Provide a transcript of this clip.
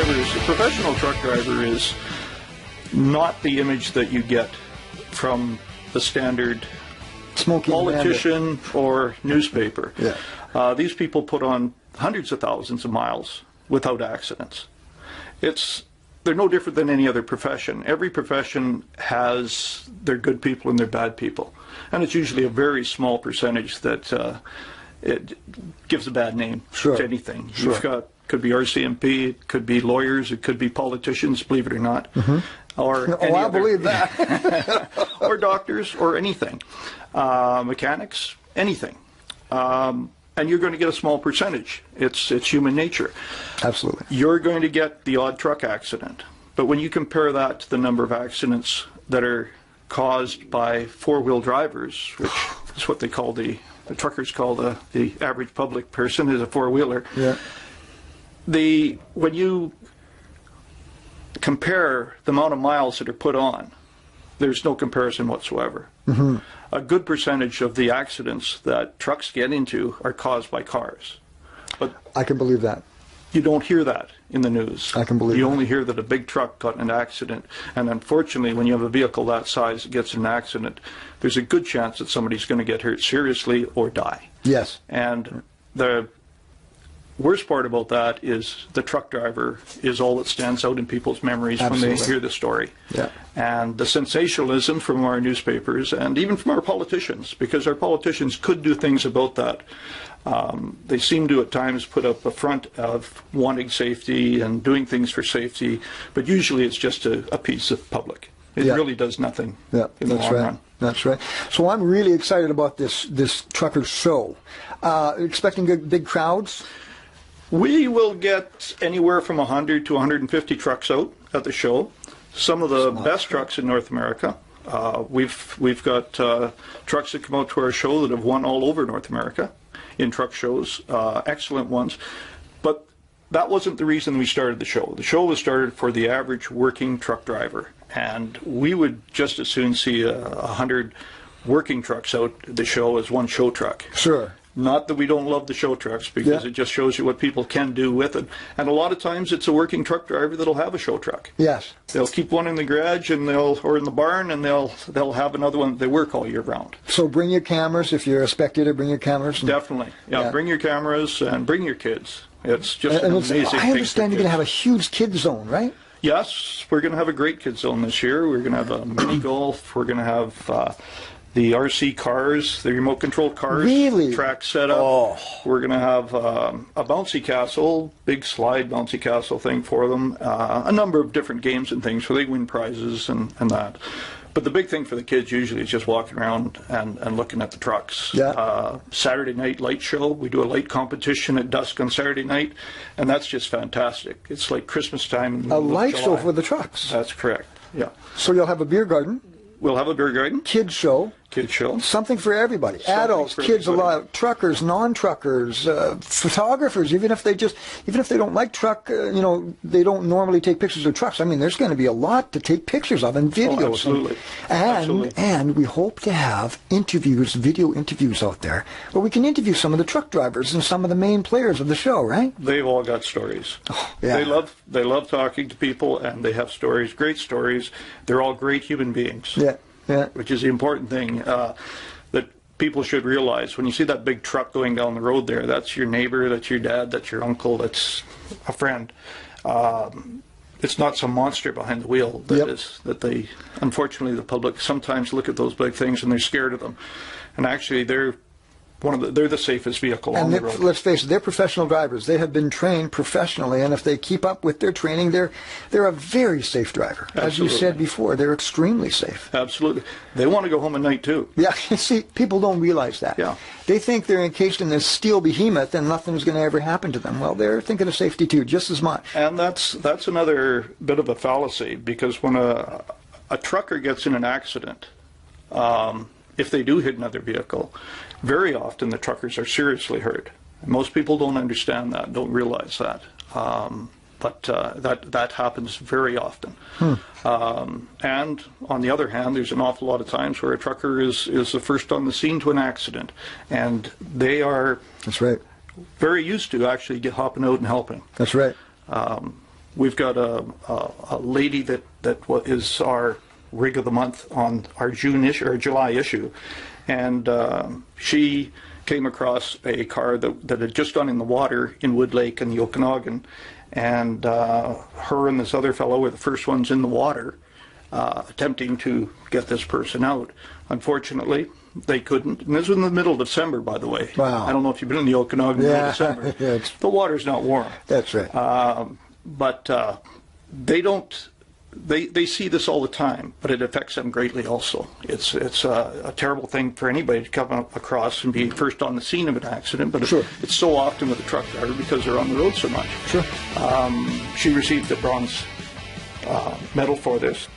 drivers, a professional truck driver is not the image that you get from the standard Smoking politician or newspaper. Yeah. These people put on hundreds of thousands of miles without accidents. They're no different than any other profession. Every profession has their good people and their bad people. And it's usually a very small percentage that it gives a bad name to anything. Sure. Could be RCMP, it could be lawyers, it could be politicians, believe it or not. Or I believe that. or doctors, or anything. Mechanics, anything. And you're going to get a small percentage. It's human nature. Absolutely. You're going to get the odd truck accident. But when you compare that to the number of accidents that are caused by four-wheel drivers, which is what they call the truckers call the average public person is a four-wheeler. Yeah. When you compare the amount of miles that are put on, there's no comparison whatsoever. A good percentage of the accidents that trucks get into are caused by cars. But I can believe that. You don't hear that in the news. I can believe You that. only hear that a big truck got in an accident. And unfortunately, when you have a vehicle that size that gets in an accident, there's a good chance that somebody's going to get hurt seriously or die. Yes. And the worst part about that is the truck driver is all that stands out in people's memories when they hear the story. Yeah. And the sensationalism from our newspapers and even from our politicians, because our politicians could do things about that. They seem to at times put up a front of wanting safety and doing things for safety, but usually it's just to appease the public. It really does nothing in the long run. That's right. So I'm really excited about this trucker show. Expecting big crowds? We will get anywhere from 100 to 150 trucks out at the show. Some of the best trucks in North America. We've got trucks that come out to our show that have won all over North America in truck shows, excellent ones. But that wasn't the reason we started the show. The show was started for the average working truck driver. And we would just as soon see 100 working trucks out at the show as one show truck. Sure. Not that we don't love the show trucks, because it just shows you what people can do with it. And a lot of times it's a working truck driver that'll have a show truck. Yes. They'll keep one in the garage or in the barn, and they'll have another one that they work all year round. So bring your cameras if you're a spectator. Bring your cameras. Definitely. Yeah. Bring your cameras and bring your kids. It's just an amazing thing. I understand you're going to have a huge kids zone, right? Yes, we're going to have a great kids zone this year. We're going to have a mini golf. We're going to have the RC cars, the remote control cars, track set up. Oh. We're going to have a bouncy castle, big slide bouncy castle thing for them. A number of different games and things where they win prizes and that. But the big thing for the kids usually is just walking around and looking at the trucks. Yeah. Saturday night light show. We do a light competition at dusk on Saturday night, and that's just fantastic. It's like Christmas time. A light show for the trucks. That's correct. Yeah. So you'll have a beer garden. We'll have a beer garden. Kids show. Kids show. Something for everybody. Adults, kids, a lot, truckers, non-truckers, photographers. Even if they don't like truck, they don't normally take pictures of trucks. I mean, there's going to be a lot to take pictures of and videos. Oh, absolutely. And we hope to have video interviews out there where we can interview some of the truck drivers and some of the main players of the show. Right? They've all got stories. Oh, yeah. They love talking to people, and they have stories, great stories. They're all great human beings. Yeah. Yeah. Which is the important thing that people should realize. When you see that big truck going down the road there, that's your neighbor, that's your dad, that's your uncle, that's a friend. It's not some monster behind the wheel unfortunately, the public sometimes look at those big things and they're scared of them. And actually, they're the safest vehicle on the road. Let's face it, they're professional drivers. They have been trained professionally, and if they keep up with their training, they're a very safe driver. Absolutely. As you said before, they're extremely safe. Absolutely. They want to go home at night, too. Yeah, see, people don't realize that. Yeah. They think they're encased in this steel behemoth and nothing's going to ever happen to them. Well, they're thinking of safety, too, just as much. And that's another bit of a fallacy, because when a trucker gets in an accident, if they do hit another vehicle, very often the truckers are seriously hurt. Most people don't understand that, don't realize that. But that happens very often. And on the other hand, there's an awful lot of times where a trucker is the first on the scene to an accident, and they are That's right. very used to actually hopping out and helping. That's right. we've got a lady that is our rig of the month on our June issue or July issue, and she came across a car that had just gone in the water in Wood Lake in the Okanagan, and her and this other fellow were the first ones in the water attempting to get this person out. Unfortunately, they couldn't. And this was in the middle of December, by the way. Wow. I don't know if you've been in the Okanagan in December. Yeah, the water's not warm. That's right. But they don't. They see this all the time, but it affects them greatly also. It's a terrible thing for anybody to come across and be first on the scene of an accident, but Sure. it's so often with a truck driver because they're on the road so much. Sure. She received the bronze medal for this.